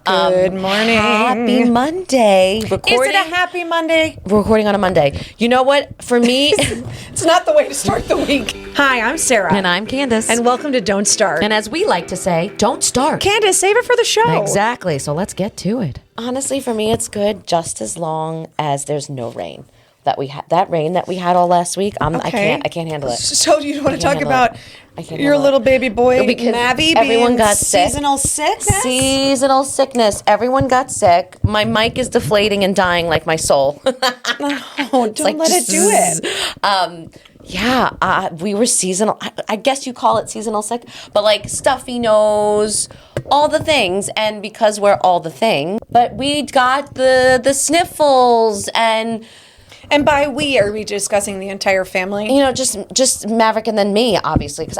Good morning. Happy Monday. Is it a happy Monday? We're recording on a Monday. You know what? For me, It's not the way to start the week. Hi, I'm Sarah. and I'm Candace. And welcome to Don't Start. And as we like to say, don't start. Candace, save it for the show. Exactly. So let's get to it. Honestly, for me, it's good just as long as there's no rain. That rain that we had all last week, Okay. I can't handle it. So you want to talk handle about I can't your handle little it. baby boy, Because Mavi, everyone being got sick. seasonal sickness? Seasonal sickness. Everyone got sick. My mic is deflating and dying like my soul. Oh, don't let it do it. We were seasonal. I guess you call it seasonal sick, but like stuffy nose, all the things. And because we're all the thing, but we got the sniffles And by we, are we discussing the entire family? you know, just Maverick and then me, obviously. Because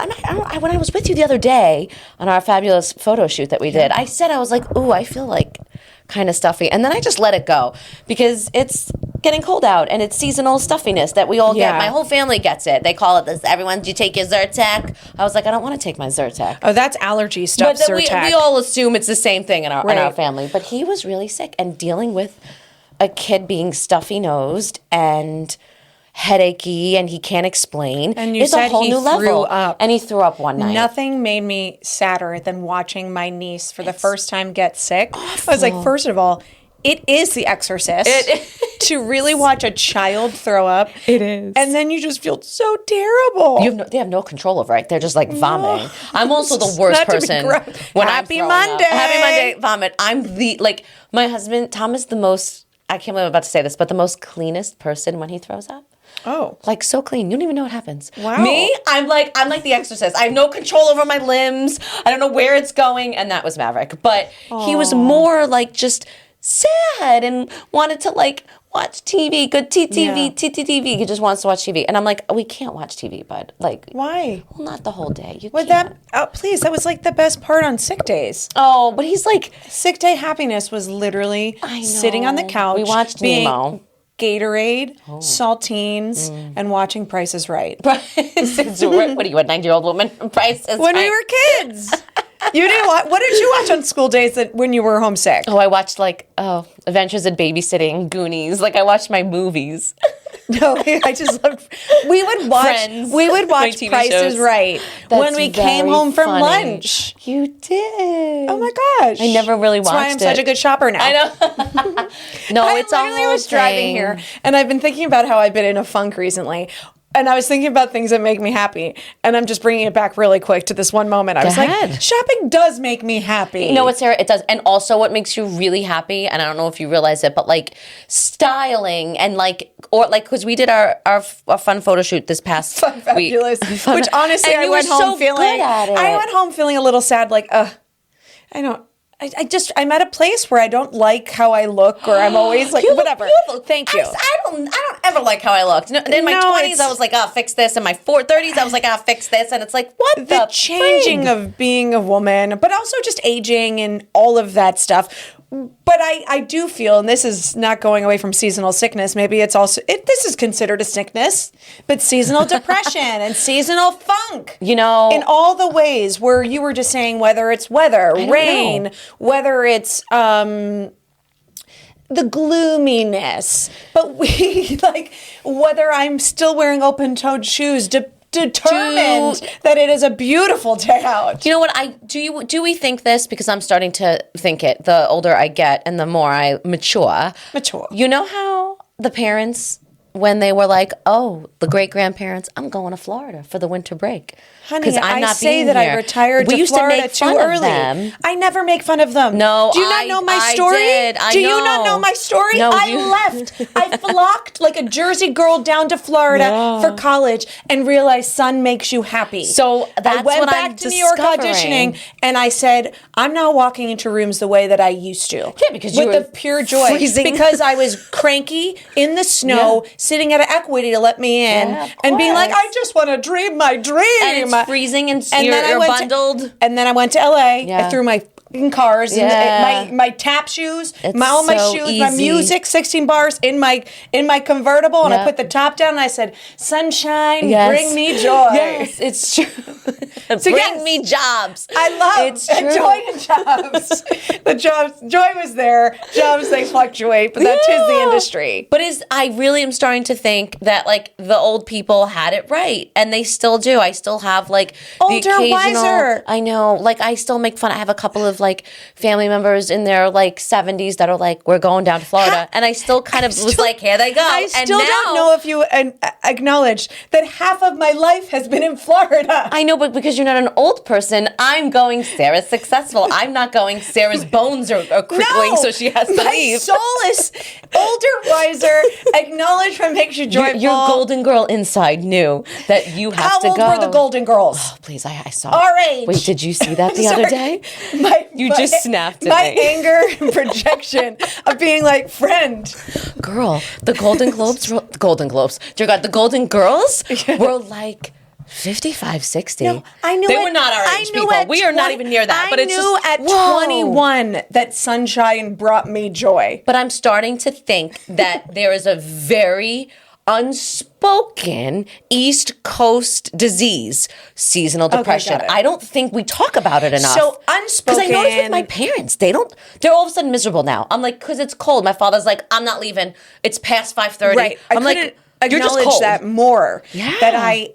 when I was with you the other day on our fabulous photo shoot that we did, I said, I was like, ooh, I feel like kind of stuffy. And then I just let it go because it's getting cold out and it's seasonal stuffiness that we all Yeah. get. My whole family gets it. They call it this. Everyone, do you take your Zyrtec? I was like, I don't want to take my Zyrtec. Oh, that's allergy stuff, But then we Zyrtec. all assume it's the same thing in our Right. family. But he was really sick and dealing with a kid being stuffy nosed and headachy and he can't explain. And you is said a whole he new threw level. up. And he threw up one night. Nothing made me sadder than watching my niece for the first time get sick. I was like, first of all, it is The Exorcist to really watch a child throw up. It is. And then you just feel so terrible. They have no control over it. They're just like vomiting. I'm also the worst Not to be person gross. when Happy I'm throwing Monday. up. Happy Monday, vomit. I'm my husband, Tom is the most, I can't believe I'm about to say this, but the most cleanest person when he throws up. Oh. Like so clean. You don't even know what happens. Wow. Me, I'm like The Exorcist. I have no control over my limbs. I don't know where it's going. And that was Maverick. But he was more like just sad and wanted to like watch TV, good TTV, TTTV. He just wants to watch TV. And I'm like, we can't watch TV, bud. Like, Why? well, not the whole day. You Would can't. please, that was like the best part on sick days. Oh, but he's like, Sick day happiness was literally sitting on the know. couch. We watched being Nemo. Gatorade, saltines, and watching Price is Right. what are you, a 90-year-old woman? Price is When right. we were kids. You didn't what did you watch on school days when you were homesick? Oh, I watched Adventures in Babysitting, Goonies. Like I watched my movies. No, I just loved. We would watch. Friends. We would My watch TV Price shows. is Right when we came very home from funny. lunch. You did. Oh my gosh! I never really watched That's why I'm such it. a good shopper now. I know. No, I it's a literally whole was driving thing. here, and I've been thinking about how I've been in a funk recently. And I was thinking about things that make me happy. And I'm just bringing it back really quick to this one moment. I was ahead. like, shopping does make me happy. You know what, Sarah? It does. And also what makes you really happy, and I don't know if you realize it, but like styling and because we did our fun photo shoot this past week. Fabulous. Which honestly, And I you went were home so feeling. good at it. I went home feeling a little sad. Like, I'm at a place where I don't like how I look, or I'm always like, You look whatever. beautiful. Thank you. I don't ever like how I looked. No, in my No, 20s, it's- I was like, fix this. In my 30s, I was like, fix this. And it's like, what The changing frig? of being a woman, but also just aging and all of that stuff. But I do feel, and this is not going away from seasonal sickness, maybe it's also, this is considered a sickness, but seasonal depression and seasonal funk. You know, In all the ways where you were just saying, whether it's weather, don't rain, know. whether it's the gloominess, but we whether I'm still wearing open-toed shoes, determined that it is a beautiful day out. you know what? Do we think this? Because I'm starting to think it. The older I get and the more I mature. Mature. You know how the parents, when they were like, "Oh, the great grandparents, I'm going to Florida for the winter break." Honey, 'Cause I'm I not say being that I here." retired We to used Florida to make too fun early. Of them. I never make fun of them. No, do you not know my I story? did. I do you not know. know my story? No, I you- left. I flocked like a Jersey girl down to Florida for college and realized sun makes you happy. So I that's went what back I'm to New York discovering. auditioning, and I said, I'm not walking into rooms the way that I used to. Yeah, because you with were the pure joy. freezing. Because I was cranky in the snow, sitting at an Equity to let me in, Yeah, of and being like, course. I just want to dream my dream. And it's freezing and And you're then I went bundled. And then I went to LA. Yeah. I threw my in cars, Yeah. and my tap shoes, It's all my so shoes, my easy. music, 16 bars in my convertible, and I Yeah. put the top down and I said, "Sunshine, Yes. bring me joy." Yes, it's true. Bring yes. me jobs. I love it's true. joy and jobs. Joy was there. Jobs, they fluctuate, but that is the Yeah. industry. But I really am starting to think that like the old people had it right, and they still do. I still have like Older, the occasional, wiser. I know. Like I still make fun. I have a couple of like family members in their like 70s that are like, we're going down to Florida, and I still kind of was like, here they go. I and still now, don't know if you acknowledge that half of my life has been in Florida. I know, but because you're not an old person, I'm going Sarah's successful. I'm not going Sarah's bones are crippling, so she has to my leave. soul is older, wiser. Acknowledge what makes you joyful. Your golden girl inside knew that you have How to old go. were the Golden Girls? Oh, please, I saw. Our age. Wait, did you see that the other day? You just snapped at my me. anger and projection of being like, friend. Girl, the Golden Globes, dear God, the Golden Girls were like 55, 60. No, I knew they at- were not our I age knew people. at We are not 20 even near that. I But it's knew just at whoa. 21 that sunshine brought me joy. But I'm starting to think that there is a very unspoken East Coast disease, seasonal depression. got it. I don't think we talk about it enough. So Because I noticed with unspoken. my parents, they're all of a sudden miserable now. I'm like, because it's cold. My father's like, I'm not leaving. It's past 5:30. Right. I'm I like, couldn't you're just acknowledge cold. that more. Yeah.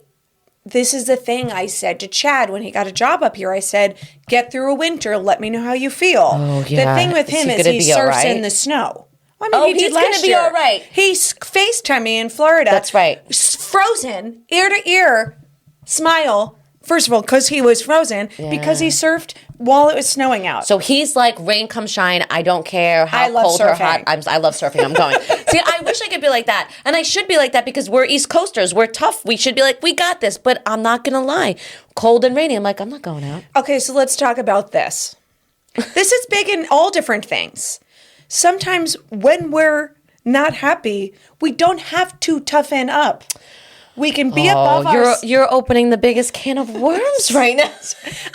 This is the thing I said to Chad when he got a job up here. I said, get through a winter. Let me know how you feel. Oh, yeah. The thing with Is him he is gonna he be all surfs right? in the snow. I mean, Oh, he did he's gonna last be year. all right. He FaceTimed me in Florida. That's right. Frozen, ear to ear, smile. First of all, because he was frozen, because he surfed while it was snowing out. So he's like, rain come shine. I don't care how I love cold or surfing. hot. I love surfing. I'm going. See, I wish I could be like that. And I should be like that because we're East Coasters. We're tough. We should be like, we got this. But I'm not going to lie. Cold and rainy. I'm like, I'm not going out. Okay, so let's talk about this. This is big in all different things. Sometimes when we're not happy, we don't have to toughen up. We can be above our... You're opening the biggest can of worms right now.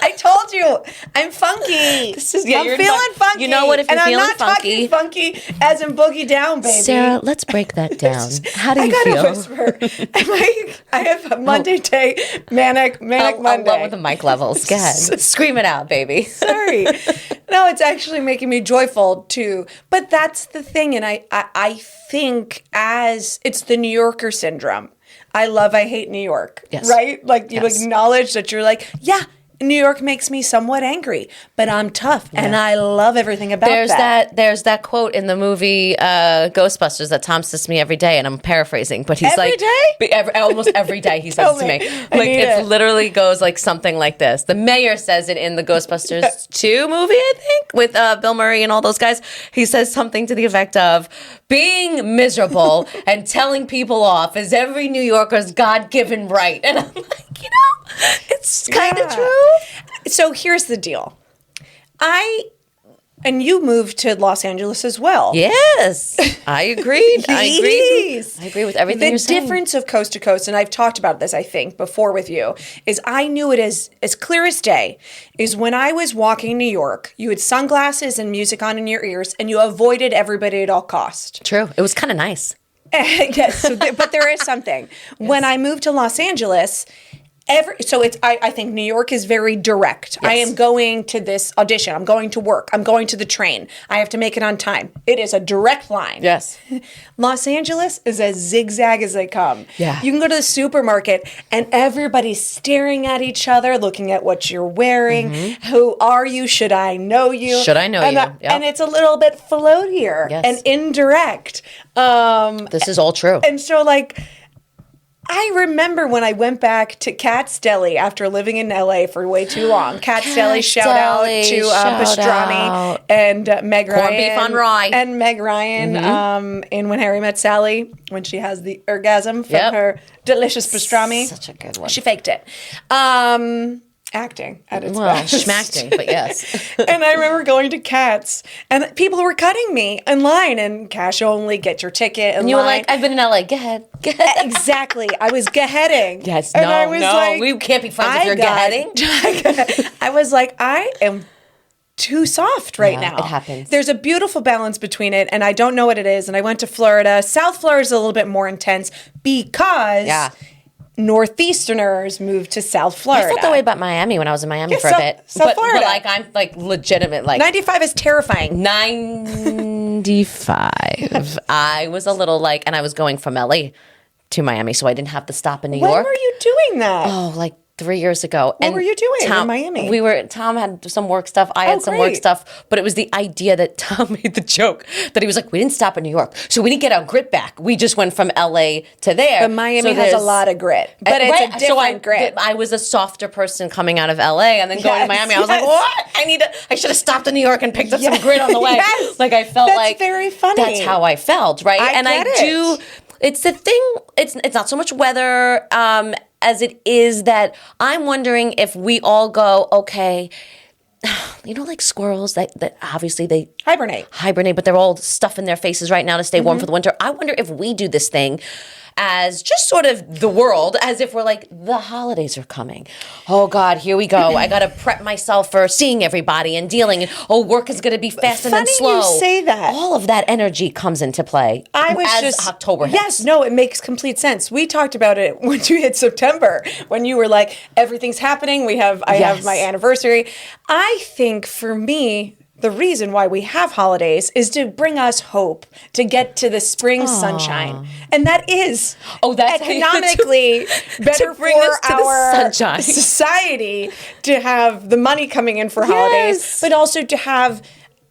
I told you, I'm funky. I'm you're feeling fun- funky. You know what? If you're and feeling I'm not talking funky as in boogie down, baby. Sarah, let's break that down. How do I you gotta feel? whisper. I have a Monday day, manic I'll Monday. love with the mic levels. Go ahead. Scream it out, baby. Sorry. No, it's actually making me joyful too. But that's the thing. And I think as it's the New Yorker syndrome. I hate New York. Yes. Right? Like you Yes. acknowledge that you're like, yeah, New York makes me somewhat angry, but I'm tough and I love everything about There's that quote in the movie Ghostbusters that Tom says to me every day, and I'm paraphrasing, but he's Every like day? almost every day he says it to me. me. I Like need it it. literally goes like something like this. The mayor says it in the Ghostbusters 2 movie, I think, with Bill Murray and all those guys. He says something to the effect of being miserable and telling people off is every New Yorker's God-given right. And I'm like, it's kind of Yeah. true. So here's the deal. And you moved to Los Angeles as well. Yes, I agreed. Yes. I agree with everything The you're saying. difference of coast to coast, and I've talked about this, I think, before with you, is I knew it as clear as day, is when I was walking in New York, you had sunglasses and music on in your ears, and you avoided everybody at all cost. True. It was kind of nice. Yes, but there is something. When I moved to Los Angeles, I think New York is very direct. I am going to this audition. I'm going to work. I'm going to the train. I have to make it on time. It is a direct line. Yes. Los Angeles is as zigzag as they come. Yeah. You can go to the supermarket and everybody's staring at each other, looking at what you're wearing. Who are you? Should I know you? Should I know and, you? Yep. And it's a little bit floatier Yes. and indirect. This is all true. And so, I remember when I went back to Katz Deli after living in LA for way too long. Katz Deli, shout out Deli, to shout Pastrami out. and Meg Corned Ryan. beef on rye. And Meg Ryan in When Harry Met Sally, when she has the orgasm from Yep. her delicious pastrami. Such a good one. She faked it. Acting at its Well, best. schmacting, but yes. And I remember going to Katz, and people were cutting me in line, and cash only, get your ticket. And you were like, I've been in LA. Go ahead. Go ahead. Exactly. I was geheading. Yes, And no, I was no. like, We can't be friends if you're I was like, I am too soft right Yeah, now. it happens. There's a beautiful balance between it, and I don't know what it is. And I went to Florida. South Florida is a little bit more intense because Northeasterners moved to South Florida. I felt that way about Miami when I was in Miami for a bit. South Florida. But like I'm like legitimate like 95 is terrifying. 95. I was a little like, and I was going from LA to Miami, so I didn't have to stop in New York. When were you doing that? Oh, like 3 years ago. What were you doing in Miami? Tom had some work stuff. I had some work great. stuff. But it was the idea that Tom made the joke that he was like, we didn't stop in New York. So we didn't get our grit back. We just went from LA to there. But Miami has a lot of grit. But it's a different grit. I was a softer person coming out of LA and then going to Miami. I was like, what? I should have stopped in New York and picked up some grit on the way. Yes. Like I felt That's like very funny. That's how I felt, right? I get it. It's the thing. It's not so much weather as it is that I'm wondering if we all go, okay, you know, like squirrels that obviously they hibernate, but they're all stuffing their faces right now to stay warm for the winter. I wonder if we do this thing as just sort of the world, as if we're like, the holidays are coming. Oh God, here we go. I got to prep myself for seeing everybody and dealing. And work is going to be fast and then slow. Funny you say that. All of that energy comes into play. October hits. Yes, no, it makes complete sense. We talked about it when you hit September, when you were like, everything's happening. I have my anniversary. I think for me, the reason why we have holidays is to bring us hope, to get to the spring sunshine. And that is economically better bring for us to the our sunshine. society to have the money coming in for holidays, but also to have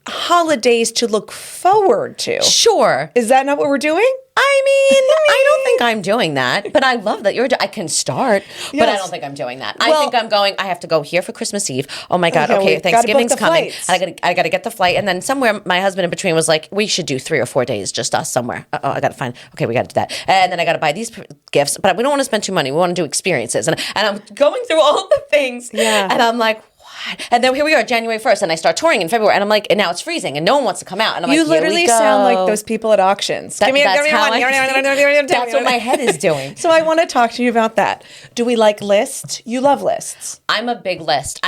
holidays to look forward to. Sure. Is that not what we're doing? I don't think I'm doing that, but I love that I can start, but I don't think I'm doing that. I think I'm going, I have to go here for Christmas Eve. Oh my God. Okay, Thanksgiving's coming. And I got to get the flight. And then somewhere my husband in between was like, we should do 3 or 4 days, just us somewhere. I got to find, okay, we got to do that. And then I got to buy these gifts, but we don't want to spend too money. We want to do experiences. And I'm going through all the things. Yeah. And I'm like, and then here we are, January 1st, and I start touring in February, and I'm like, and now it's freezing, and no one wants to come out. And I'm you like, literally sound like those people at auctions. Give me one. That's what my head is doing. So I want to talk to you about that. Do we like lists? You love lists. I'm a big list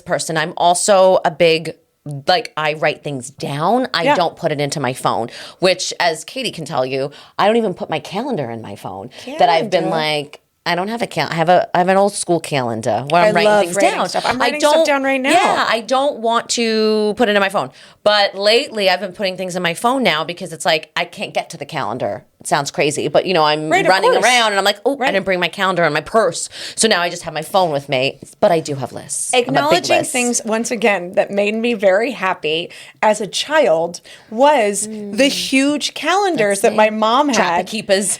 person. I'm also a big, like, I write things down. I don't put it into my phone, which, as Katie can tell you, I don't even put my calendar in my phone. That I've been like, I don't have a calendar. I have an old school calendar where I'm writing things down. Stuff. I'm writing stuff down right now. Yeah, I don't want to put it in my phone. But lately, I've been putting things in my phone now because it's like I can't get to the calendar. It sounds crazy, but I'm running around and I'm like, I didn't bring my calendar and my purse. So now I just have my phone with me. But I do have lists. Acknowledging things, once again, that made me very happy as a child was the huge calendars that my mom had. Trapakeepers.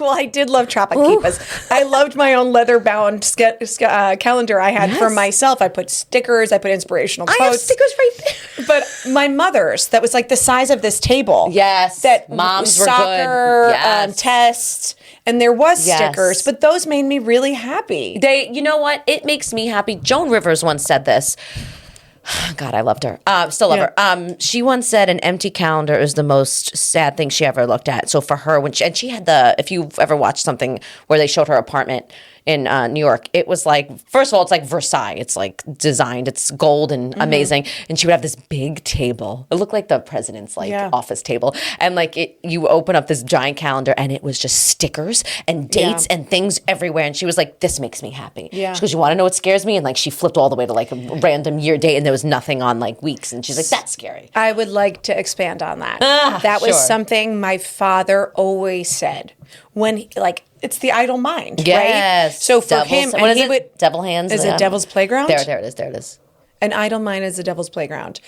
Well, I did love Trapakeepers. I loved my own leather-bound calendar I had for myself. I put stickers. I put inspirational quotes. I have stickers right there. But my mother's, that was like the size of this table. Yes. That moms soccer, were good. Yes. Tests, and there was stickers, but those made me really happy. You know what? It makes me happy. Joan Rivers once said this. God, I loved her. Still love her. She once said an empty calendar is the most sad thing she ever looked at. So for her, she had if you've ever watched something where they showed her apartment in New York, it was like, first of all, it's like Versailles. It's like designed, it's gold and amazing. And she would have this big table. It looked like the president's office table. And you open up this giant calendar and it was just stickers and dates and things everywhere. And she was like, this makes me happy. Yeah. She goes, you want to know what scares me? And she flipped all the way to a random year date and there was nothing on weeks. And she's like, that's scary. I would like to expand on that. That was something my father always said when it's the idle mind, right? So for him, what is it? Devil hands? Is it Devil's Playground? There it is. An idle mind is the Devil's Playground.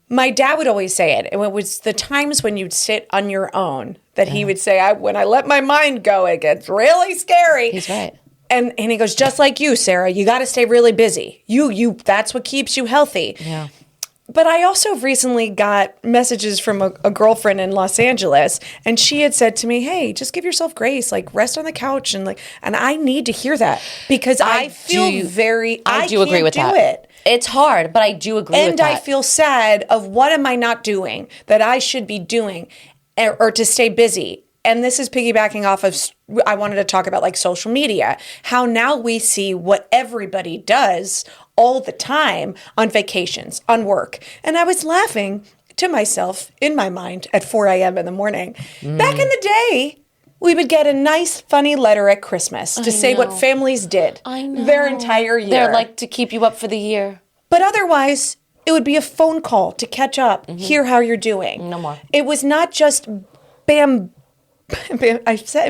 My dad would always say it. And it was the times when you'd sit on your own that he would say, when I let my mind go, it gets really scary. He's right. And he goes, just like you, Sarah, you got to stay really busy. That's what keeps you healthy. Yeah. But I also recently got messages from a girlfriend in Los Angeles, and she had said to me, hey, just give yourself grace, rest on the couch. And I need to hear that because I feel I do agree with that. It's hard, but I do agree with that. And I feel sad of what am I not doing that I should be doing or to stay busy. And this is piggybacking off of, I wanted to talk about social media, how now we see what everybody does all the time on vacations, on work. And I was laughing to myself in my mind at 4 a.m. in the morning. Back in the day, we would get a nice, funny letter at Christmas to say what families did their entire year. They're like to keep you up for the year. But otherwise, it would be a phone call to catch up, hear how you're doing. No more. It was not just I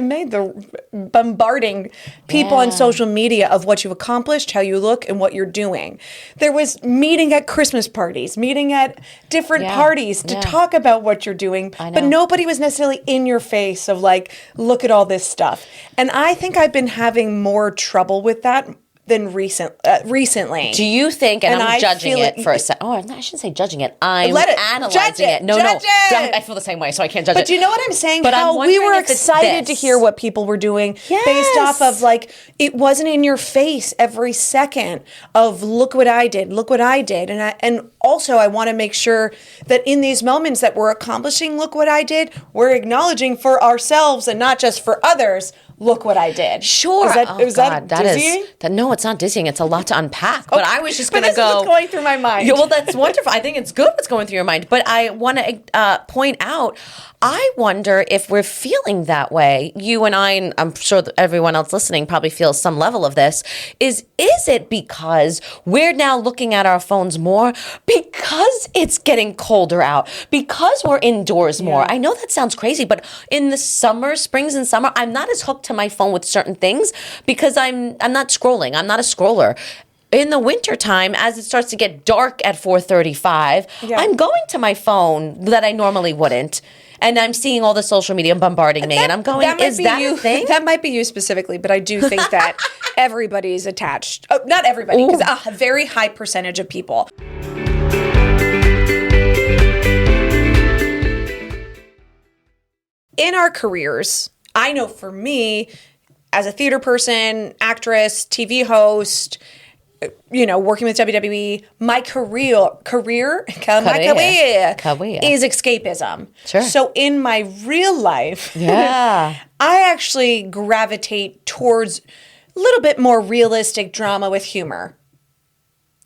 made the bombarding people on social media of what you've accomplished, how you look, and what you're doing. There was meeting at Christmas parties, meeting at different parties to talk about what you're doing, but nobody was necessarily in your face of like, look at all this stuff. And I think I've been having more trouble with that than recently. Do you think, and I'm judging it for a second. Oh, I shouldn't say judging it. I'm analyzing it. No. I feel the same way, so I can't judge it. But you know what I'm saying? But how we were excited to hear what people were doing based off of like, it wasn't in your face every second of look what I did, look what I did. And also I want to make sure that in these moments that we're accomplishing, look what I did, we're acknowledging for ourselves and not just for others, look what I did. Sure. Is that dizzying? No, it's not dizzying. It's a lot to unpack. But I was just going to go. This is what's going through my mind. Yeah, well, that's wonderful. I think it's good what's going through your mind. But I want to point out, I wonder if we're feeling that way. You and I, and I'm sure that everyone else listening probably feels some level of this. Is it because we're now looking at our phones more because it's getting colder out, because we're indoors more? I know that sounds crazy, but in the springs and summer, I'm not as hooked to my phone with certain things because I'm not scrolling. I'm not a scroller. In the wintertime, as it starts to get dark at 4:35, I'm going to my phone that I normally wouldn't. And I'm seeing all the social media bombarding me, and I'm going, is that a thing? That might be you specifically, but I do think that everybody's attached. Oh, not everybody, because a very high percentage of people. In our careers, I know for me, as a theater person, actress, TV host, working with WWE, my career is escapism. Sure. So in my real life, I actually gravitate towards a little bit more realistic drama with humor.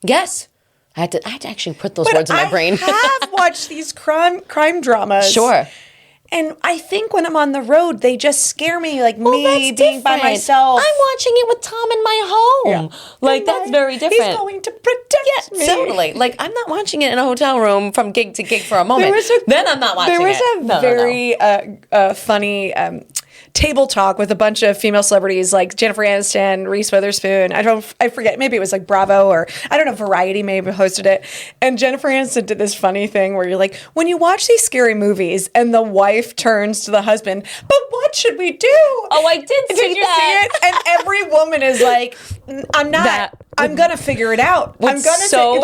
Yes. I had to actually put those words in my brain. I have watched these crime dramas. Sure. And I think when I'm on the road, they just scare me, like me being by myself. I'm watching it with Tom in my home. Yeah. Like, that's very different. He's going to protect me. Totally. Like, I'm not watching it in a hotel room from gig to gig for a moment. Then I'm not watching it. There was a very funny table talk with a bunch of female celebrities like Jennifer Aniston, Reese Witherspoon. I forget. Maybe it was like Bravo or I don't know. Variety maybe hosted it. And Jennifer Aniston did this funny thing where you're like, when you watch these scary movies, and the wife turns to the husband, but what should we do? Oh, I did see that. Did you see it? And every woman is like, I'm not. I'm gonna figure it out. What's so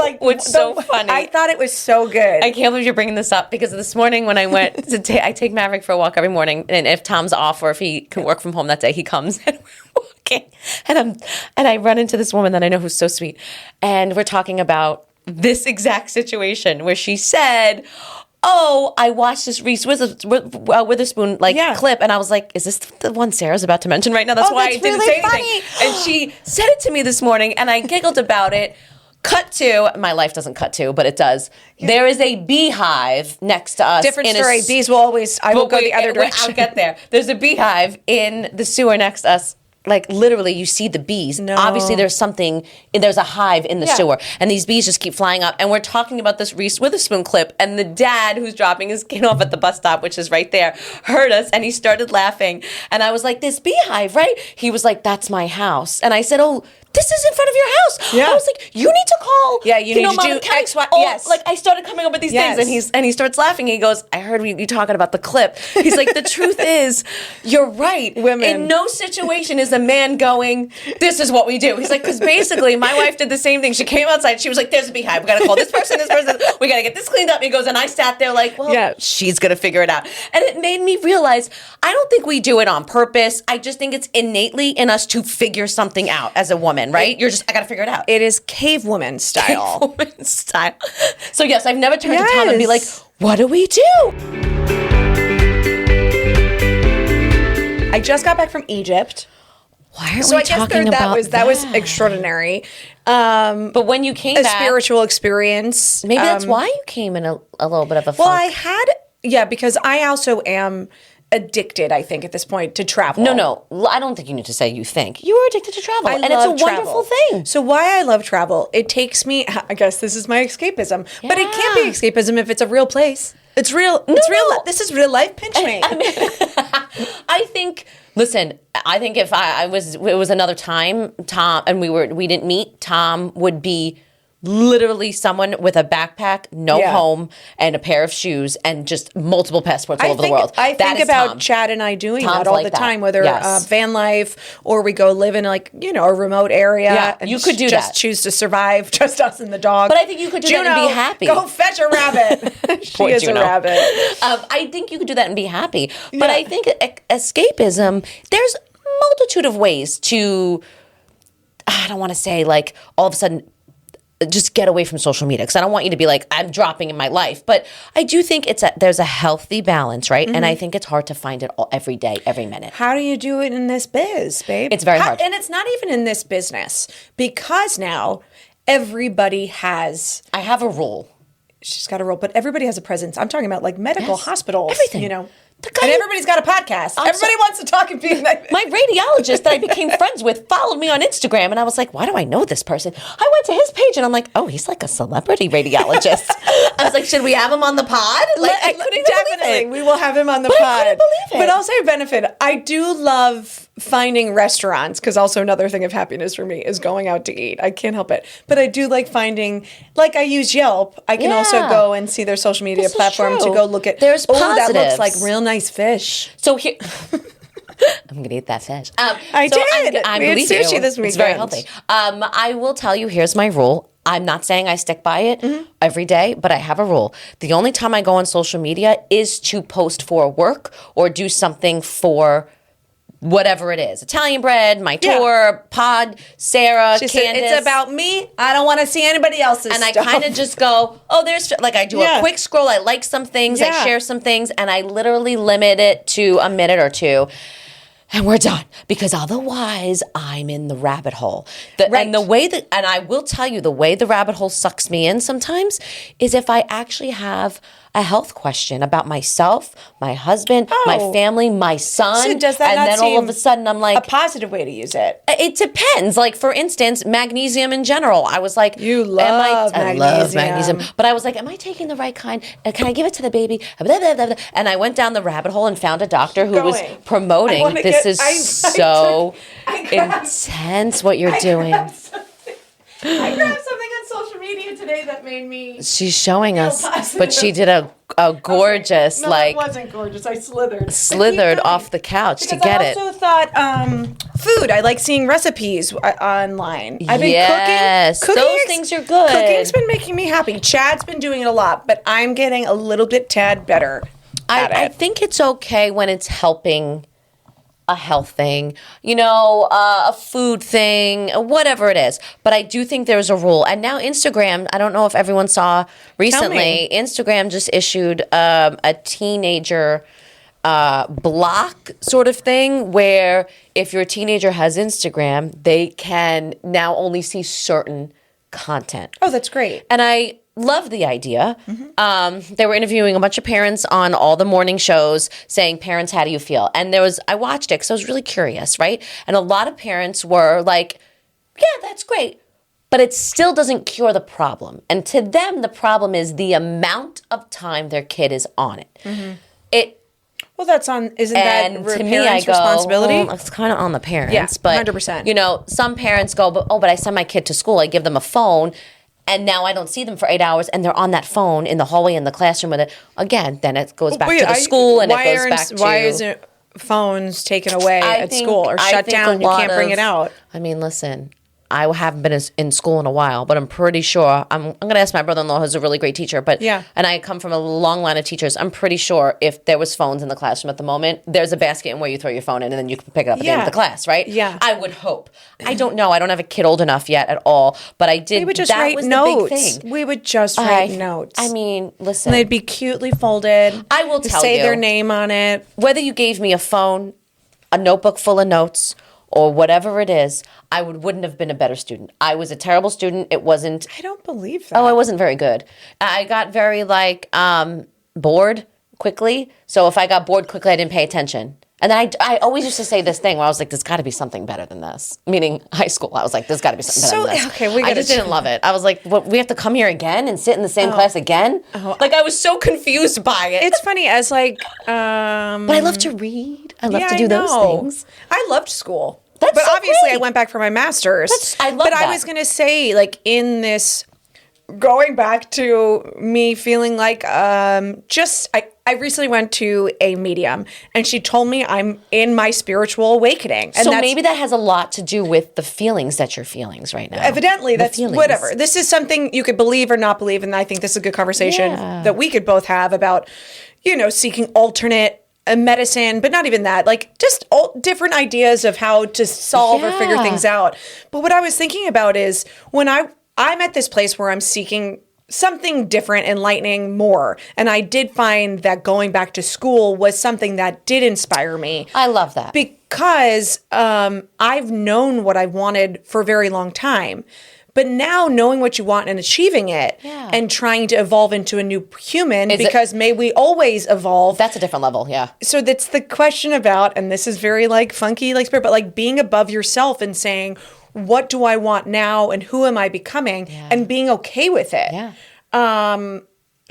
funny. I thought it was so good. I can't believe you're bringing this up because this morning when I went to I take Maverick for a walk every morning, and if Tom's off or if he can work from home that day, he comes and we're walking, and I run into this woman that I know who's so sweet, and we're talking about this exact situation where she said, oh, I watched this Reese Witherspoon clip, and I was like, is this the one Sarah's about to mention right now? That's why I didn't say anything. And she said it to me this morning, and I giggled about it. Cut to, my life doesn't cut to, but it does. Yeah. There is a beehive next to us. Different story. Bees will always, I will go the other direction. I'll get there. There's a beehive in the sewer next to us. Like, literally, you see the bees. No. Obviously, there's a hive in the sewer. And these bees just keep flying up. And we're talking about this Reese Witherspoon clip. And the dad, who's dropping his kid off at the bus stop, which is right there, heard us. And he started laughing. And I was like, this beehive, right? He was like, that's my house. And I said, oh, this is in front of your house. Yeah. I was like, you need to call. Yeah, you need to do X, Y, yes. Like, I started coming up with these things, and he starts laughing. He goes, I heard you talking about the clip. He's like, the truth is, you're right. Women. In no situation is a man going, this is what we do. He's like, because basically, my wife did the same thing. She came outside. She was like, there's a beehive. We got to call this person. We got to get this cleaned up. And he goes, and I sat there like, well, she's going to figure it out. And it made me realize, I don't think we do it on purpose. I just think it's innately in us to figure something out as a woman, right? I got to figure it out. It is cavewoman style. Cavewoman style. So yes, I've never turned to Tom and be like, what do we do? I just got back from Egypt. Why aren't So we I guess talking that about was extraordinary. But when you came A back, spiritual experience. maybe that's why you came in a little bit of a Well, funk. I had because I also am addicted, I think, at this point to travel. No, I don't think you need to say you think. You were addicted to travel, and love it's a wonderful thing. So why I love travel, it takes me, I guess this is my escapism, but it can't be escapism if it's a real place. It's real. It's real. no. This is real life. Pinch me. I think. Listen, I think if it was another time, Tom, and we didn't meet, Tom would be literally someone with a backpack, no Yeah. home, and a pair of shoes, and just multiple passports all over the world. I That think is about Tom. Chad and I doing Tom's that all like the that. time, whether Yes. van life or we go live in a remote area. Yeah, and you could do just that. choose to survive, just us and the dog. But I think you could do that and be Juno, happy. Go fetch a rabbit. She Poor is Juno. a rabbit. I think you could do that and be happy. But Yeah. I think escapism, there's a multitude of ways to, I don't want to say like all of a sudden just get away from social media, because I don't want you to be like, I'm dropping in my life. But I do think there's a healthy balance, right? And I think it's hard to find it every day, every minute. How do you do it in this biz, babe? It's very hard. And it's not even in this business because now everybody has. I have a rule. She's got a role, but everybody has a presence. I'm talking about like medical Yes. hospitals, Everything. The guy and who- everybody's got a podcast. I'm Everybody wants to talk and be like, My radiologist that I became friends with followed me on Instagram, and I was like, why do I know this person? I went to his page, and I'm like, oh, he's like a celebrity radiologist. I was like, should we have him on the pod? Like, I couldn't even definitely, believe it. we will have him on the But I pod. couldn't believe it. But I'll say a benefit. I do love finding restaurants because also another thing of happiness for me is going out to eat. I can't help it. But I do like finding, like I use Yelp. I can also Yeah. go and see their social media This is platform to true. go look at. There's that looks like positives. real nice fish. So here, I'm gonna eat that fish. I so did. I We had believe sushi you. this It's very weekend. healthy. I will tell you. Here's my rule. I'm not saying I stick by it every day, but I have a rule. The only time I go on social media is to post for work or do something for whatever it is. Italian bread, my Yeah. tour, pod, Sarah, She said, Candace. it's about me. I don't want to see anybody else's And I stuff. kind of just go, oh, there's, like, I do Yeah. a quick scroll. I like some things, I Yeah. share some things, and I literally limit it to a minute or two. And we're done, because otherwise I'm in the rabbit hole. Right. And the way that, and I will tell you, the way the rabbit hole sucks me in sometimes is if I actually have a health question about myself, my husband, my Oh. family, my son. So does that and not then all of seem a sudden I'm like, a positive way to use it. it depends. Like, for instance, magnesium in general. I was like, You am love I love magnesium. magnesium. But I was like, am I taking the right kind? Can I give it to the baby? Blah, blah, blah, blah. And I went down the rabbit hole and found a doctor who was going. I promoting, wanna this get- is I so I grabbed- intense what you're doing. I grabbed something on social media today that made me. She's showing us, positive. but she did a gorgeous, No, like, it wasn't gorgeous. I slithered. slithered off the couch to Because get I it. also thought food. I like seeing recipes online. I've been Yes, cooking. those things are good. Cooking's been making me happy. Chad's been doing it a lot, but I'm getting a little bit tad better at I it. think it's okay when it's helping a health thing, a food thing, whatever it is. But I do think there's a rule. And now Instagram, I don't know if everyone saw recently, Instagram just issued a teenager block sort of thing where if your teenager has Instagram, they can now only see certain content. Oh, that's great. And I love the idea. They were interviewing a bunch of parents on all the morning shows saying, parents, how do you feel? And I watched it because I was really curious, right? And a lot of parents were like, yeah, that's great. But it still doesn't cure the problem. And to them, the problem is the amount of time their kid is on it. Well, isn't that And a to me, I parent's go, responsibility? well, it's kind of on the parents. Yeah, but 100%. Some parents go, but I send my kid to school. I give them a phone, and now I don't see them for 8 hours, and they're on that phone in the hallway in the classroom with it. Again, then it goes back to the school, and it goes back to why isn't phones taken away at school or I shut think down? a You lot can't bring of- it out. I mean, listen, I haven't been in school in a while, but I'm pretty sure I'm going to ask my brother-in-law, who's a really great teacher. But Yeah. and I come from a long line of teachers. I'm pretty sure if there was phones in the classroom at the moment, there's a basket in where you throw your phone in, and then you can pick it up at the end of the class, right? Yeah. I would hope. I don't know. I don't have a kid old enough yet at all, but I did. We would just that write was notes. The big thing. We would just write notes. I mean, listen. and they'd be cutely folded. I will tell say you. their name on it. Whether you gave me a phone, a notebook full of notes, or whatever it is, I wouldn't have been a better student. I was a terrible student. It wasn't. I don't believe that. Oh, I wasn't very good. I got very bored quickly. So if I got bored quickly, I didn't pay attention. And then I always used to say this thing where I was like, there's got to be something better than this. Meaning high school. I was like, there's got to be something better than this. Okay, I just didn't love it. I was like, what, we have to come here again and sit in the same class again? Like, I was so confused by it. It's funny as like, but I love to read. I love to do I those know. things. I loved school. That's but so obviously great. I went back for my master's. I love But that. I was going to say, like, in this, going back to me feeling like, I recently went to a medium and she told me I'm in my spiritual awakening. And So that's, maybe that has a lot to do with the feelings that you're feeling right now. evidently, The that's feelings. whatever. This is something you could believe or not believe. And I think this is a good conversation Yeah. that we could both have about, seeking alternate medicine, but not even that, like just all different ideas of how to solve or figure Yeah. things out. But what I was thinking about is when I'm at this place where I'm seeking something different, enlightening more. And I did find that going back to school was something that did inspire me. I love that. Because I've known what I wanted for a very long time. But now knowing what you want and achieving it Yeah. and trying to evolve into a new human, Is it- because may we always evolve. That's a different level, yeah. So that's the question about, and this is very like funky, like spirit, but like being above yourself and saying, what do I want now and who am I becoming, and being okay with it. Yeah.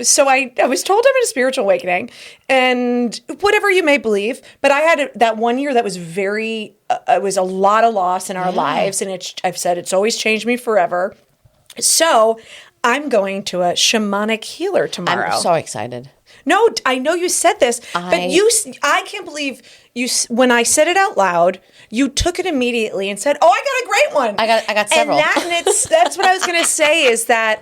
So I was told I'm in a spiritual awakening, and whatever you may believe, but I had that one year that was very, it was a lot of loss in our lives, and I've said it's always changed me forever. So I'm going to a shamanic healer tomorrow. I'm so excited. No, I know you said this, but I can't believe when I said it out loud, you took it immediately and said, "Oh, I got a great one." I got several. And that's what I was going to say is that,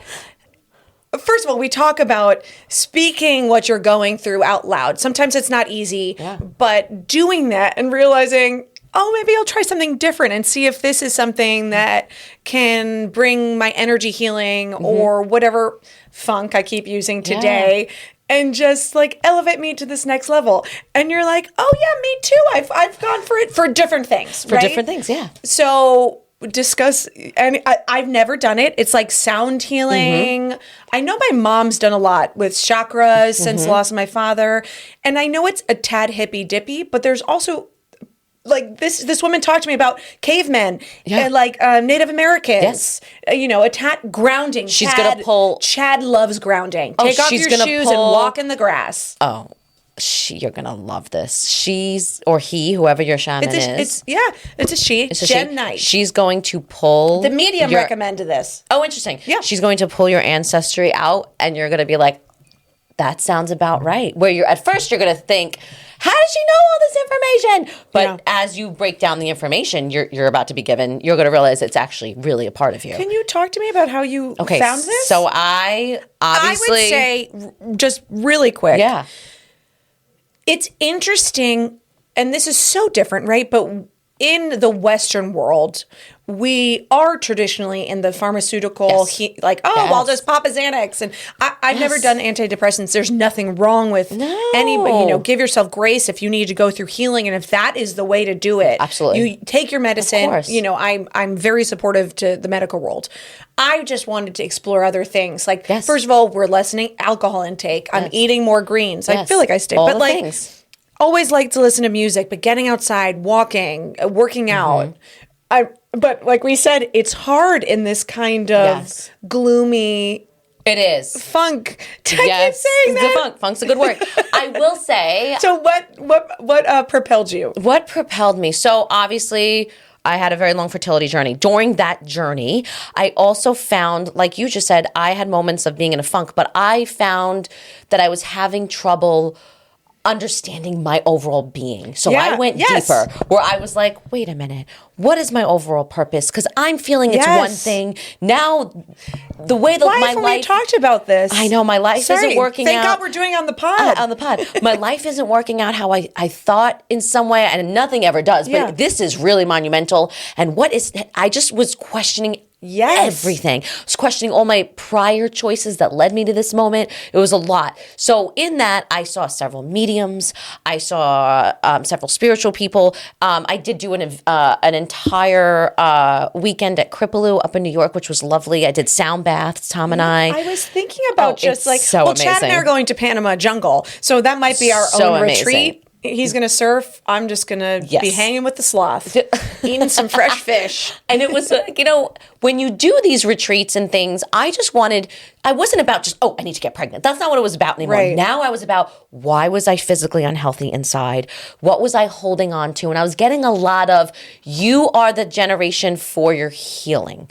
first of all, we talk about speaking what you're going through out loud. Sometimes it's not easy, but doing that and realizing, oh, maybe I'll try something different and see if this is something that can bring my energy healing or whatever funk I keep using today. And just like elevate me to this next level. And you're like, oh yeah, me too. I've gone for it for different things. For different things, yeah. So discuss, and I've never done it. It's like sound healing. I know my mom's done a lot with chakras since the loss of my father. And I know it's a tad hippy dippy, but there's also like this woman talked to me about cavemen and like Native Americans. A tad grounding. She's gonna pull. Chad loves grounding. Take off she's your gonna shoes and pull- walk in the grass. Oh, you're going to love this. She's, or he, whoever your shaman is. It's a she. It's a Jen she. Knight. She's going to pull. The medium your- recommended this. Oh, interesting. Yeah. She's going to pull your ancestry out, and you're going to be like, that sounds about right. Where at first you're going to think, how did she know all this information? But as you break down the information you're about to be given, you're going to realize it's actually really a part of you. Can you talk to me about how you found this? So I obviously. I would say, just really quick. Yeah. It's interesting, and this is so different, right? But in the Western world, we are traditionally in the pharmaceutical, I'll just pop a Xanax. And I've never done antidepressants. There's nothing wrong with anybody. Give yourself grace if you need to go through healing. And if that is the way to do it, Absolutely. you take your medicine. Of course. I'm very supportive to the medical world. I just wanted to explore other things. Like, Yes. first of all, we're lessening alcohol intake. I'm eating more greens. I Yes. feel like I stay, All but the like. things. Always like to listen to music, but getting outside, walking, working out. But like we said, it's hard in this kind of gloomy It is. funk. I keep Yes. saying The that. funk. Funk's a good word. I will say. So what propelled you? What propelled me? So obviously, I had a very long fertility journey. During that journey, I also found, like you just said, I had moments of being in a funk, but I found that I was having trouble understanding my overall being. So I went deeper, where I was like, wait a minute, what is my overall purpose? Because I'm feeling it's one thing. Now, the way that Why my haven't life... we talked about this? I know, my life isn't working Thank out. God we're doing it on the pod. On the pod. My life isn't working out how I thought in some way, and nothing ever does. But this is really monumental. And I just was questioning Yes. everything. I was questioning all my prior choices that led me to this moment. It was a lot. So in that, I saw several mediums. I saw several spiritual people. I did do an entire weekend at Kripalu up in New York, which was lovely. I did sound baths, Tom and I. I was thinking about just it's like, so well, Chad and I amazing. are going to Panama Jungle, so that might be our So own amazing. retreat. He's going to surf. I'm just going to be Yes. hanging with the sloth, eating some fresh fish. And it was, when you do these retreats and things, I wasn't about just, I need to get pregnant. That's not what it was about anymore. Right. Now I was about, why was I physically unhealthy inside? What was I holding on to? And I was getting a lot of, you are the generation for your healing.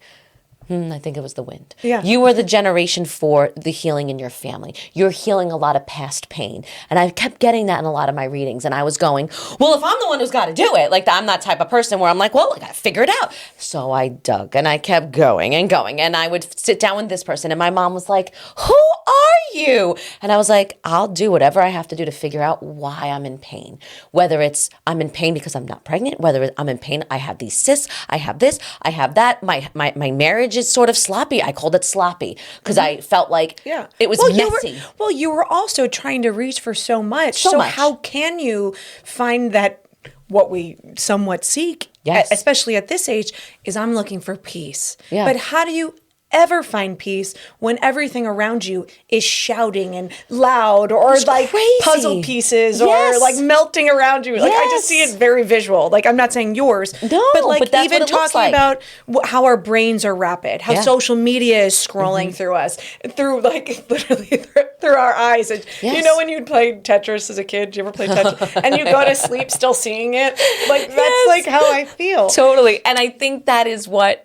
I think it was the wind. Yeah. You are the generation for the healing in your family. You're healing a lot of past pain. And I kept getting that in a lot of my readings. And I was going, well, if I'm the one who's got to do it, like I'm that type of person where I'm like, well, I got to figure it out. So I dug and I kept going and going. And I would sit down with this person. And my mom was like, who are you? And I was like, I'll do whatever I have to do to figure out why I'm in pain. Whether it's I'm in pain because I'm not pregnant, whether I'm in pain, I have these cysts, I have this, I have that. My marriage is sort of sloppy. I called it sloppy because I felt like it was messy. You were also trying to reach for so much. So much. How can you find that what we somewhat seek, Yes. especially at this age, is I'm looking for peace. Yeah. But how do you ever find peace when everything around you is shouting and loud or It's like crazy. puzzle pieces Yes. or like melting around you? Like I just see Yes. it very visual. Like I'm not saying yours, No, but like but that's even what it looks talking like. about how our brains are rapid, how Yeah. social media is scrolling through us, through like literally through our eyes. And you Yes. know when you'd play Tetris as a kid, do you ever play Tetris? And you go to sleep still seeing it? Like that's Yes. like how I feel. Totally. And I think that is what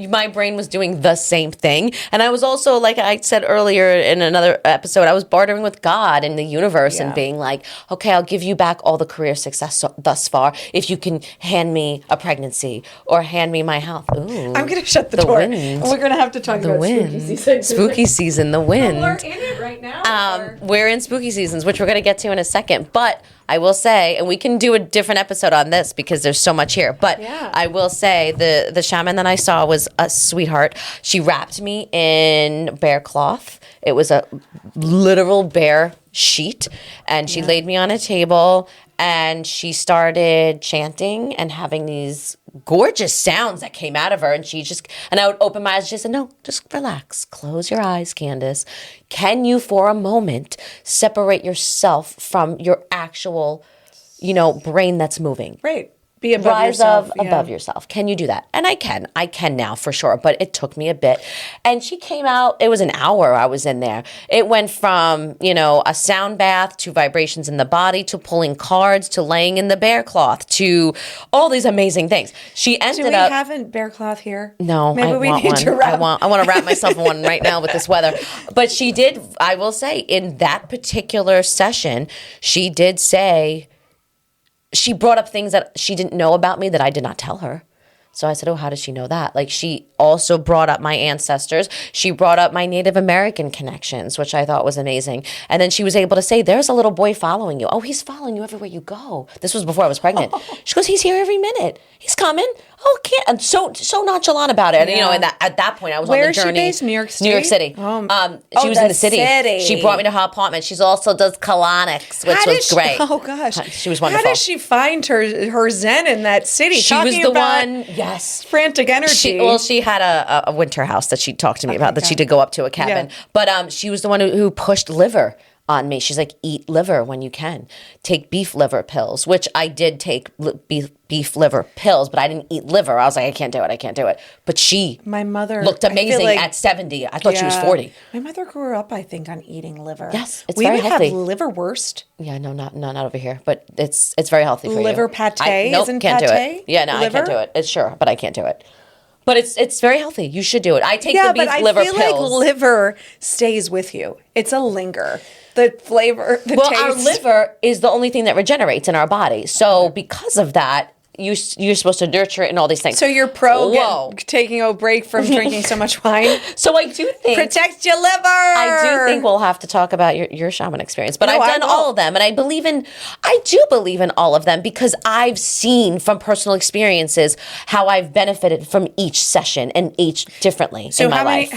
my brain was doing the same thing. And I was also, like I said earlier in another episode, I was bartering with God and the universe and being like, okay, I'll give you back all the career success thus far if you can hand me a pregnancy or hand me my health. Ooh, I'm going to shut the the door. wind. And we're going to have to talk the about wind. spooky season. Spooky season, the wind. We're in it right now. We're in spooky seasons, which we're going to get to in a second. But I will say, and we can do a different episode on this because there's so much here. But Yeah. I will say the shaman that I saw was a sweetheart. She wrapped me in bear cloth. It was a literal bear sheet. And she laid me on a table and she started chanting and having these gorgeous sounds that came out of her. And and I would open my eyes. She said, no, just relax. Close your eyes, Candace. Can you, for a moment, separate yourself from your actual, brain that's moving? Right. Be above Rise yourself. above yourself. Can you do that? And I can now for sure, but it took me a bit. And she came out, it was an hour I was in there. It went from, a sound bath to vibrations in the body to pulling cards to laying in the bear cloth to all these amazing things. She ended Do we up have a bear cloth here? no, Maybe I we want need one. to wrap. I want to wrap myself in one right now with this weather. But she did, I will say, in that particular session, she did say, she brought up things that she didn't know about me that I did not tell her. So I said, oh, how does she know that? Like, she also brought up my ancestors. She brought up my Native American connections, which I thought was amazing. And then she was able to say, there's a little boy following you. Oh, he's following you everywhere you go. This was before I was pregnant. She goes, he's here every minute. He's coming. Oh, can't. And so nonchalant about it. And, Yeah. at that point, I was Where on the is she journey. based? New York New York City? City. the She was in the city. city. She brought me to her apartment. She's also does colonics, which was great. Oh gosh, She was wonderful. How does she find her zen in that city? She was Talking the about one, yes. frantic energy. She had a winter house that she talked to me about that she did go up to a cabin. Yeah. But she was the one who pushed liver on me. She's like, eat liver when you can. Take beef liver pills, which I did take beef liver pills, but I didn't eat liver. I was like, I can't do it. But she My mother looked I feel amazing like- at 70. I thought she was Yeah. 40. My mother grew up, I think, on eating liver. Yes, it's we very would healthy. have liverwurst. Yeah, no, not over here, but it's very healthy for you. Liver pate? Nope, Isn't can't do pate it. Yeah, no, I can't liver? do it. It's sure, but I can't do it. But it's very healthy. You should do it. I take Yeah, the beef but I liver feel pills. like liver stays with you. It's a linger. The flavor, the Well, taste. our liver is the only thing that regenerates in our body. So because of that, you're supposed to nurture it and all these things. So you're Whoa. taking a break from drinking so much wine? So I do think Protect your liver. I do think we'll have to talk about your shaman experience, but No, I've I done will. all of them, and I do believe in all of them because I've seen from personal experiences how I've benefited from each session and each differently in my life.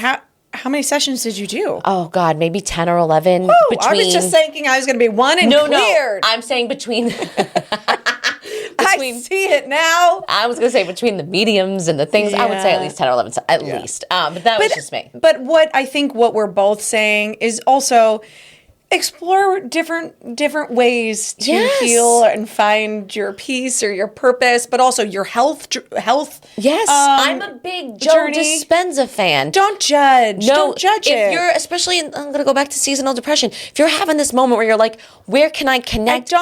How many sessions did you do? Oh God, maybe 10 or 11 Oh, between. I was just thinking I was going to be one and no, cleared. I'm saying between. I see it now. I was going to say between the mediums and the things. I would say at Yeah. least 10 or 11, at least. But that was just me. But what I think what we're both saying is also explore different ways to Yes. heal and find your peace or your purpose, but also your health. Yes, I'm a big Joe journey. Dispenza fan. Don't judge. No, Don't judge if it. you're, especially, I'm going to go back to seasonal depression. If you're having this moment where you're like, where can I connect?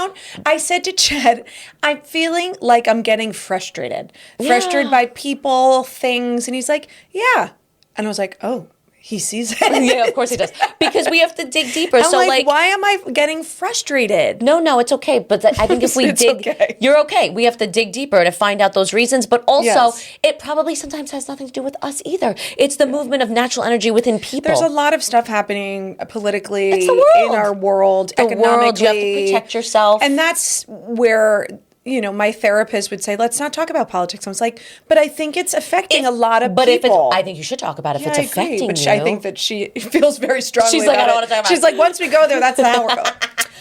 I said to Chad, I'm feeling like I'm getting frustrated. Frustrated by people, things. And he's like, yeah. And I was like, oh, he sees it. Yeah, of course he does. Because we have to dig deeper. I'm so like, why am I getting frustrated? No, it's okay. But I think if we It's dig, okay. you're okay. We have to dig deeper to find out those reasons. But also, Yes. it probably sometimes has nothing to do with us either. It's the movement of natural energy within people. There's a lot of stuff happening politically It's the world. in our world, The economically. world, you have to protect yourself. And that's where, my therapist would say, let's not talk about politics. I was like, but I think it's affecting a lot of but people. I think you should talk about it if it's I agree, affecting but you. I think that she feels very strongly She's like, I about don't it. wanna talk about She's it. like, once we go there, that's how we're going.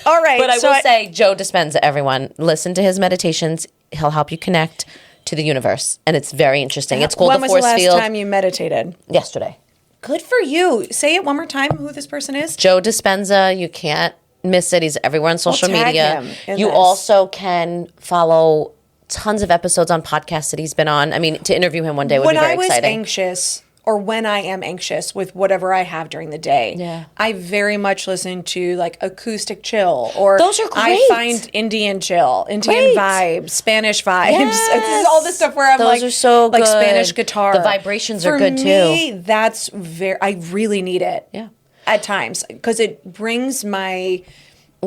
All right. But I so will say, Joe Dispenza, everyone, listen to his meditations. He'll help you connect to the universe. And it's very interesting. It's called when the was Force the last Field. time you meditated? Yesterday. Good for you. Say it one more time, who this person is. Joe Dispenza, you can't miss it. He's everywhere on social tag media. him in You this. also can follow tons of episodes on podcasts that he's been on. I mean, to interview him one day would When be very I was exciting. anxious, or when I am anxious with whatever I have during the day, Yeah. I very much listen to like acoustic chill, or Those are I great. find Indian chill, Indian Great. vibes, Spanish vibes. Yes. This is all this stuff where I'm Those like, are so like good. Spanish guitar. The vibrations are For good, me, too. that's I really need it. Yeah. At times, because it brings my.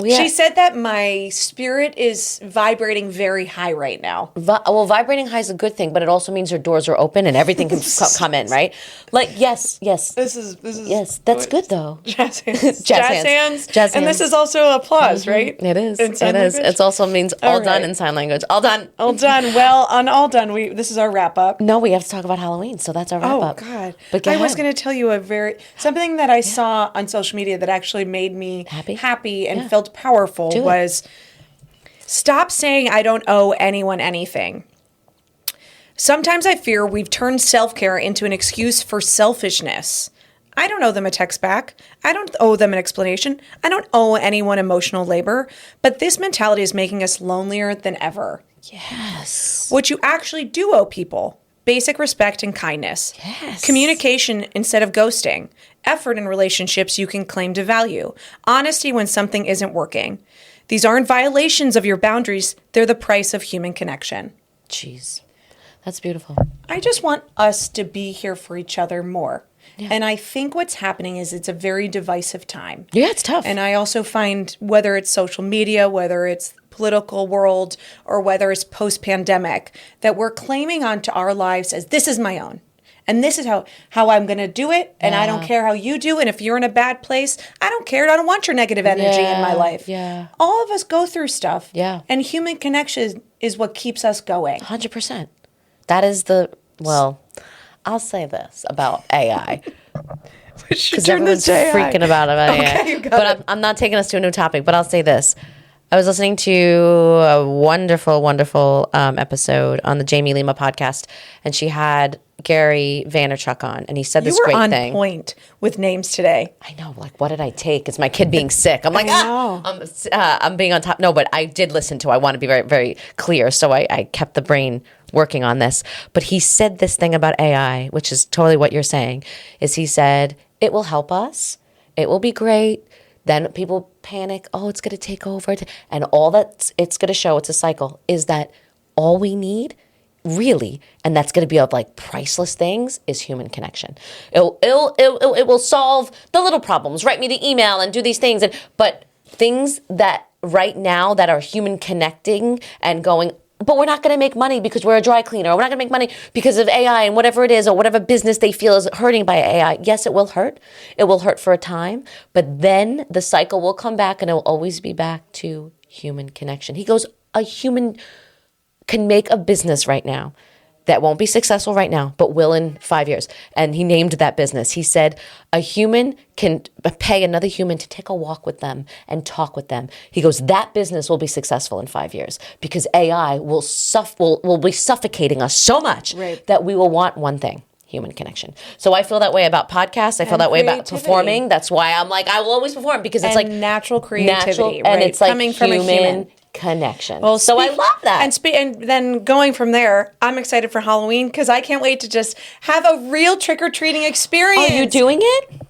Yeah. She said that my spirit is vibrating very high right now. Well, vibrating high is a good thing, but it also means your doors are open and everything can come in, right? Like, yes. This is Yes, that's good, though. Jazz hands. Jazz hands. Jazz And hands. this is also applause, right? It is. In sign It is. language? It also means all All done right. in sign language. All done. All done. Well, on all done, this is our wrap up. No, we have to talk about Halloween, so that's our wrap Oh up. God! But I was going to tell you something that I saw on social media that actually made me Happy? and Yeah. felt powerful Do it. was stop saying I don't owe anyone anything. Sometimes I fear we've turned self-care into an excuse for selfishness. I don't owe them a text back. I don't owe them an explanation. I don't owe anyone emotional labor. But this mentality is making us lonelier than ever. Yes. What you actually do owe people: basic respect and kindness. Yes. Communication instead of ghosting. Effort in relationships you can claim to value. Honesty when something isn't working. These aren't violations of your boundaries. They're the price of human connection. Jeez. That's beautiful. I just want us to be here for each other more. Yeah. And I think what's happening is it's a very divisive time. Yeah, it's tough. And I also find whether it's social media, whether it's political world, or whether it's post-pandemic, that we're claiming onto our lives as this is my own. And this is how I'm going to do it. And I don't care how you do. And if you're in a bad place, I don't care. I don't want your negative energy in my life. Yeah. All of us go through stuff. Yeah. And human connection is what keeps us going. 100%. That is I'll say this about AI. Because everyone's freaking about AI. Okay, you got but it. I'm not taking us to a new topic, but I'll say this. I was listening to a wonderful, wonderful episode on the Jamie Lima podcast, and she had Gary Vaynerchuk on, and he said this You were great on thing. point with names today. I know, like, what did I take? Is my kid being sick? I'm like, know. I'm being on top. No, but I did listen to. I want to be very, very clear, so I kept the brain working on this. But he said this thing about AI, which is totally what you're saying. Is he said it will help us, it will be great. Then people panic. Oh, it's going to take over, and all that it's going to show. It's a cycle. Is that all we need? Really, and that's going to be of like priceless things, is human connection. It will solve the little problems. Write me the email and do these things, but things that right now that are human connecting and going but we're not going to make money because we're a dry cleaner. Or we're not going to make money because of AI and whatever it is, or whatever business they feel is hurting by AI. Yes, it will hurt. It will hurt for a time, but then the cycle will come back and it will always be back to human connection. He goes, a human can make a business right now that won't be successful right now, but will in 5 years. And he named that business. He said, a human can pay another human to take a walk with them and talk with them. He goes, that business will be successful in 5 years because AI will be suffocating us so much that we will want one thing. Human connection. So I feel that way about podcasts. I feel that way about performing. That's why I'm like, I will always perform because it's like natural creativity, and it's like coming from a human connection. Well, so I love that. And then going from there, I'm excited for Halloween because I can't wait to just have a real trick-or-treating experience. Are you doing it?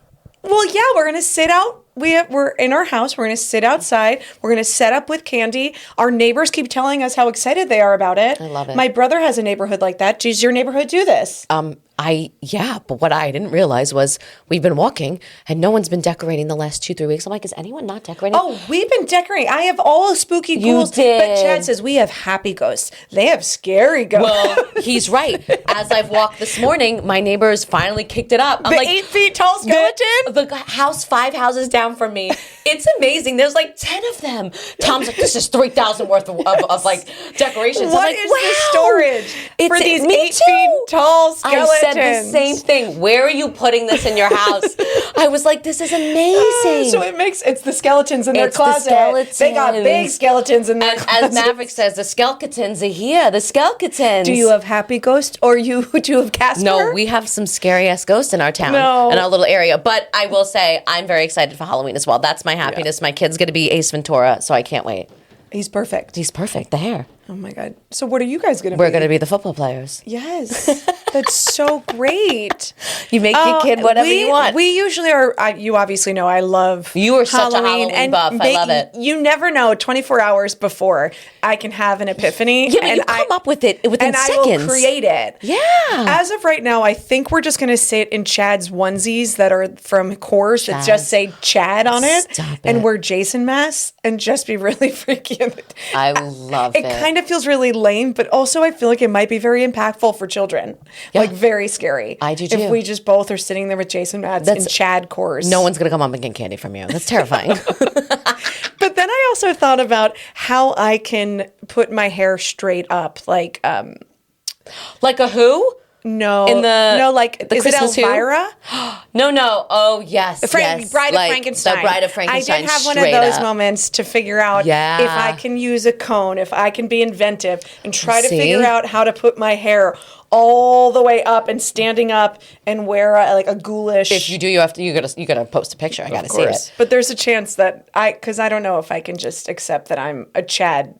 Well, yeah, we're going to sit out. We're in our house. We're going to sit outside. We're going to set up with candy. Our neighbors keep telling us how excited they are about it. I love it. My brother has a neighborhood like that. Does your neighborhood do this? But what I didn't realize was we've been walking and no one's been decorating the last 2-3 weeks. I'm like, is anyone not decorating? Oh, we've been decorating. I have all spooky ghouls. did. But Chad says we have happy ghosts. They have scary ghosts. Well, he's right. As I've walked this morning, my neighbors finally kicked it up. I'm the like, 8 feet tall skeleton? The house 5 houses down from me. It's amazing. There's like 10 of them. Tom's like, this is 3,000 worth of like decorations. What I'm like, is wow. the storage for these 8 feet tall skeletons? I said the same thing. Where are you putting this in your house? I was like, this is amazing. So it's the skeletons in their It's the closet. skeletons. They got big skeletons in their closet. As Maverick says, the skeletons are here. The skeletons. Do you have happy ghosts or do you have Casper? No, we have some scary ass ghosts in our town, in our little area. But I will say, I'm very excited for Halloween as well. That's my happiness. My kid's going to be Ace Ventura, so I can't wait. He's perfect. He's perfect. The hair. Oh my God. So what are you guys going to be? We're going to be the football players. Yes. That's so great. You make your kid whatever you want. We usually are. You obviously know I love You are such a Halloween Halloween buff. I love it. You never know. 24 hours before I can have an epiphany. Yeah, but you come up with it within seconds. I will create it. Yeah. As of right now, I think we're just going to sit in Chad's onesies that are from Coors that just say Chad on it. Stop and it. wear Jason masks and just be really freaky. I love it. It kind of feels really lame, but also I feel like it might be very impactful for children. Yeah. Like very scary. I do too. If we just both are sitting there with Jason masks and Chad Coors. No one's going to come up and get candy from you. That's terrifying. But then I also thought about how I can put my hair straight up, like Like a who? like the is it Christmas Who? Elvira? No. Oh, yes. yes. Bride of Like Frankenstein. The Bride of Frankenstein. I did have one of straight those up. moments to figure out if I can use a cone, if I can be inventive and try to figure out how to put my hair all the way up and standing up and wear like a ghoulish. If you do, you gotta post a picture. I gotta see it. But there's a chance that because I don't know if I can just accept that I'm a Chad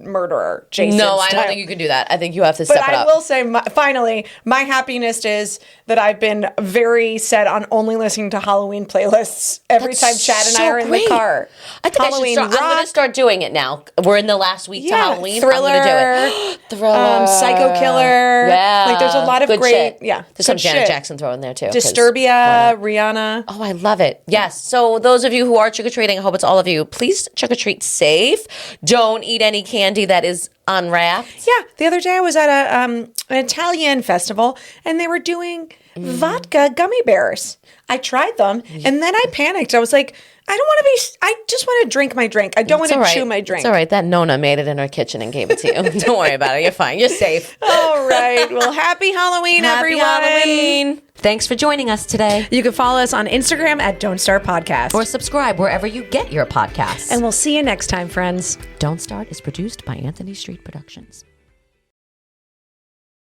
murderer, Jason. No, I style. don't think you can do that. I think you have to But step it I up. will say, finally, my happiness is that I've been very set on only listening to Halloween playlists every time Chad and I are in the car. I think Halloween I'm going to start doing it now. We're in the last week to Halloween. Thriller, I'm going to do it. Thriller. Psycho Killer. Yeah. Like there's a lot of good great, shit. yeah. There's some good Janet shit. Jackson thrown in there too. Disturbia, Rihanna. Oh, I love it. Yes. So those of you who are trick-or-treating, I hope it's all of you. Please trick-or-treat safe. Don't eat any candy that is unwrapped. Yeah. The other day I was at an Italian festival and they were doing vodka gummy bears. I tried them and then I panicked. I was like, I just want to drink my drink. I don't want to chew my drink. It's all right. That Nona made it in her kitchen and gave it to you. Don't worry about it. You're fine. You're safe. All right. Well, happy Halloween, Happy everyone. Halloween. Thanks for joining us today. You can follow us on Instagram at Don't Start Podcast. Or subscribe wherever you get your podcasts. And we'll see you next time, friends. Don't Start is produced by Anthony Street Productions.